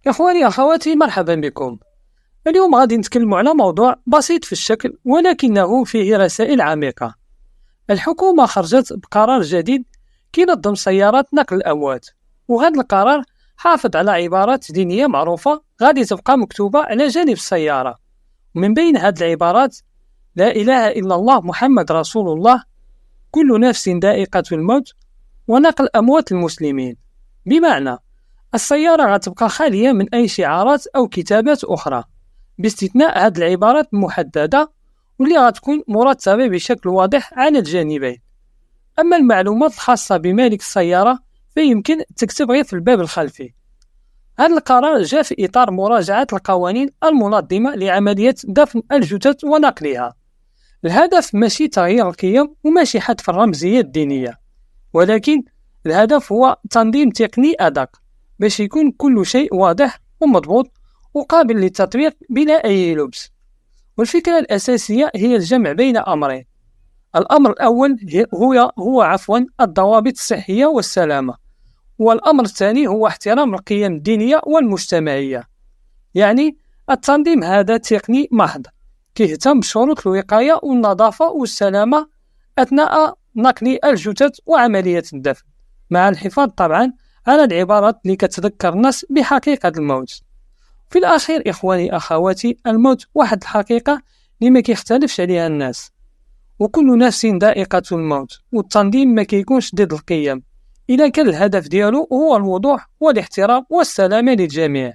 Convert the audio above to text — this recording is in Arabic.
إخواني أخواتي، مرحبا بكم. اليوم غادي نتكلم على موضوع بسيط في الشكل ولكنه فيه رسائل عميقة. الحكومة خرجت بقرار جديد كينظم سيارات نقل الأموات، وهذا القرار حافظ على عبارات دينية معروفة غادي تبقى مكتوبة على جانب السيارة. ومن بين هذه العبارات: لا إله إلا الله محمد رسول الله، كل نفس ذائقة الموت، ونقل أموات المسلمين. بمعنى السيارة غتبقى خالية من أي شعارات أو كتابات أخرى باستثناء هذه العبارات المحددة واللي غتكون مرتبة بشكل واضح على الجانبين. أما المعلومات الخاصة بمالك السيارة فيمكن تكتب غير في الباب الخلفي. هذا القرار جاء في إطار مراجعة القوانين المنظمة لعملية دفن الجثث ونقلها. الهدف ماشي تغيير القيم وماشي حذف الرمزية الدينية، ولكن الهدف هو تنظيم تقني أدق باش يكون كل شيء واضح ومضبوط وقابل للتطبيق بلا أي لبس. والفكرة الأساسية هي الجمع بين أمرين. الأمر الأول هو الضوابط الصحية والسلامة، والأمر الثاني هو احترام القيم الدينية والمجتمعية. يعني التنظيم هذا تقني محض كيهتم بشروط الوقاية والنظافة والسلامة أثناء نقل الجثث وعملية الدفن، مع الحفاظ طبعا على العبارات اللي كتذكر الناس بحقيقة الموت. في الأخير إخواني أخواتي، الموت واحد الحقيقة اللي ما كيختلفش عليها الناس، وكل نفس ذائقة الموت، والتنظيم ما كيكونش ضد القيم إذا كان الهدف ديالو هو الوضوح والاحترام والسلامة للجميع.